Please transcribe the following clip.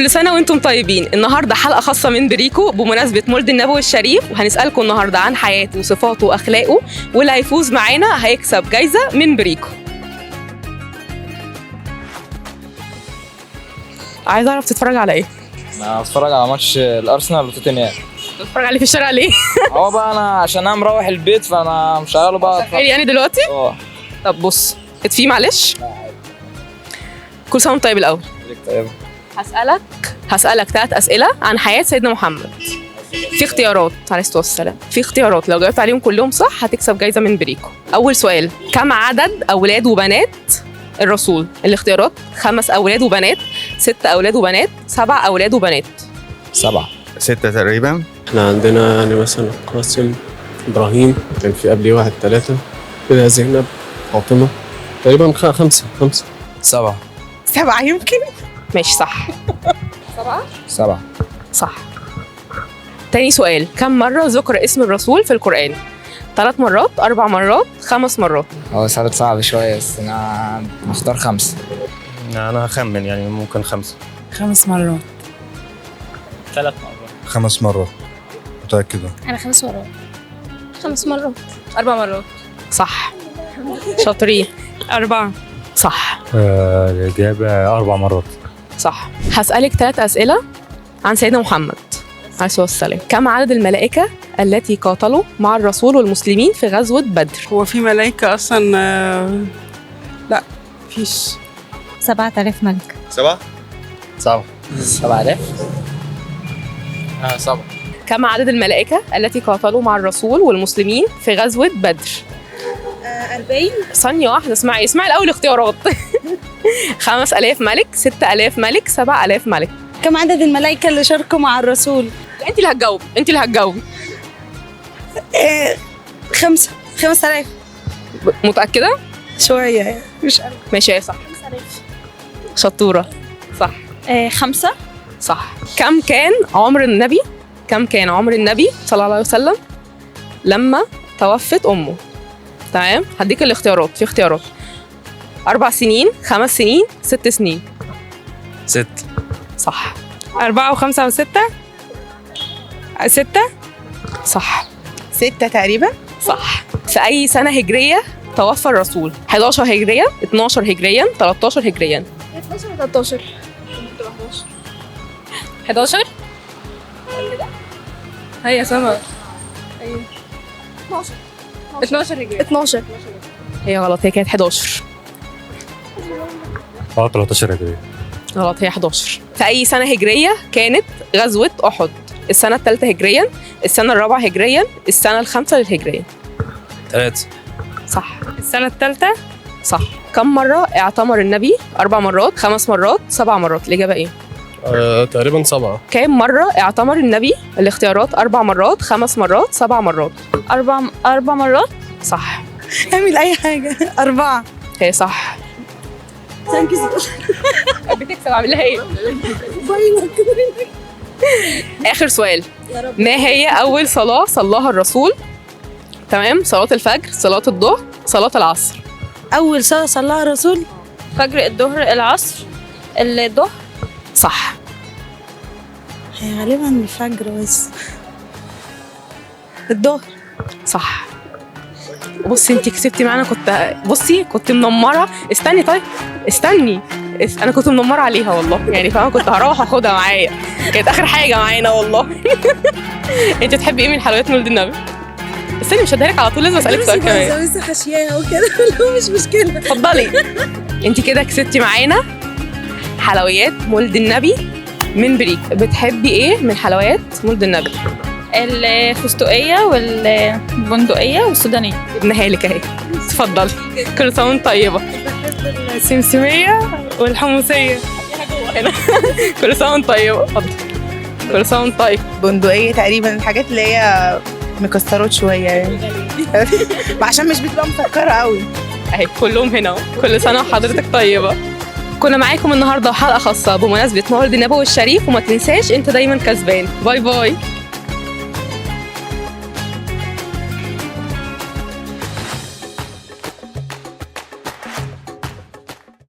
كل سنة وانتم طيبين. النهاردة حلقة خاصة من بريكو بمناسبة مولد النبوي الشريف، وهنسألكم النهاردة عن حياته وصفاته وأخلاقه، واللي هيفوز معانا هيكسب جايزة من بريكو. عايز أعرف تتفرج على إيه؟ انا بتفرج على ماتش الارسنال وتوتنهام. تتفرج عليه في الشارع ليه؟ هو بقى انا عشان انا مروح البيت فانا مش هقاله بقى شغال يعني دلوقتي؟ طب بص اطفيه معلش. كل سنة وانت طيب. الأول طيب هسألك 3 أسئلة عن حياة سيدنا محمد. في اختيارات عليه الصلاة والسلام، في اختيارات لو جاوبت عليهم كلهم صح هتكسب جايزة من بريكو. أول سؤال: كم عدد أولاد وبنات الرسول؟ الاختيارات: 5 أولاد وبنات، 6 أولاد وبنات، 7 أولاد وبنات. 7. 6 تقريبا. احنا عندنا يعني مثلا قاسم، ابراهيم، كان في قبلي 1 3 كده، زينب، فاطمه، تقريبا 5. 7. 7 يمكن. ماشي صح. 7. صح. تاني سؤال: كم مرة ذكر اسم الرسول في القرآن؟ 3 مرات، 4 مرات، 5 مرات. هو سؤال صعب شويه بس انا مختار 5. انا هخمن يعني ممكن 5. 5 مرات. 3 مرات. 5 مرات متأكد. أنا 5 مرات. 5 مرات. 4 مرات. صح. شاطرين. 4. صح. الإجابة 4 مرات. صح. هسألك 3 أسئلة عن سيدنا محمد عليه الصلاة والسلام. كم عدد الملائكة التي قاتلوا مع الرسول والمسلمين في غزوة بدر؟ هو في ملايكة أصلا؟ لا فيش. 7000 ملك. 7. 7000. 7. كم عدد الملائكة التي قاتلوا مع الرسول والمسلمين في غزوة بدر؟ 40. ثانية واحدة، اسمعي الأول اختيارات. 5000 ملك، 6000 ملك، 7000 ملك. كم عدد الملائكة اللي شاركوا مع الرسول؟ انت اللي هتجاوبي. 5000 متأكدة؟ شوية يعني. مش عارفة. ماشي يا صح. شطورة. صح. 5. صح. كم كان عمر النبي صلى الله عليه وسلم لما توفت أمه؟ تمام، هديك الاختيارات. في اختيارات: 4 سنين، 5 سنين، 6 سنين. 6. صح. 4 و5 و6. 6. صح. 6 تقريبا. صح. في أي سنة هجرية توفى الرسول؟ 11 هجريا، 12 هجريا، 13 هجريا. 12 و 13. 11. هيا سما. 12 هجري. 12. هي غلط، هي كانت 11. 13 هجرية. غلط، هي 11. في أي سنة هجرية كانت غزوة أحد؟ السنة الثالثة هجريا، السنة الرابعة هجريا، السنة الخامسة للهجرية. 3. صح. السنة الثالثة. صح. كم مرة اعتمر النبي؟ 4 مرات، 5 مرات، 7 مرات. الإجابة إيه؟ تقريبا 7. كم مرة اعتمر النبي؟ الاختيارات: 4 مرات، 5 مرات، 7 مرات. 4 مرات. صح. اعمل أي حاجة. 4. هي صح. بتكسب. اعمل لها ايه؟ اخر سؤال: ما هي اول صلاه صلاها الرسول؟ تمام، صلاه الفجر، صلاه الظهر، صلاه العصر. أول صلاة صلاها الرسول؟ فجر، الظهر، العصر، الظهر. صح. هي غالبا الفجر بس. الظهر. صح. بصي انت كسبتي معانا. كنت منمره. استني طيب، انا كنت منمره عليها والله، يعني فاهمه، كنت هروح اخدها معايا، كانت اخر حاجه معانا والله. انت تحبي ايه من حلويات مولد النبي؟ استني مش هديلك على طول، لازم اسالك سؤال كمان. لسه حشياها وكده. مش مشكله. اتفضلي. انت كده كسبتي معانا حلويات مولد النبي من بريك. بتحبي ايه من حلويات مولد النبي؟ الفستقية والبندقية والسودانية. ابنها لك اهي. اتفضلي. كل سنه وانت طيبه. السمسمية والحمصية. كل سنه وانت طيبه. اتفضل. كل سنه وانت طيب. بندقية تقريبا، الحاجات اللي هي مكسرات شوية يعني. عشان مش بتبقى مسكرة قوي. اهي كلهم هنا. كل سنه وحضرتك طيبه. كنا معاكم النهارده حلقه خاصه بمناسبه مولد النبوي الشريف، وما تنساش انت دايما كسبان. باي باي.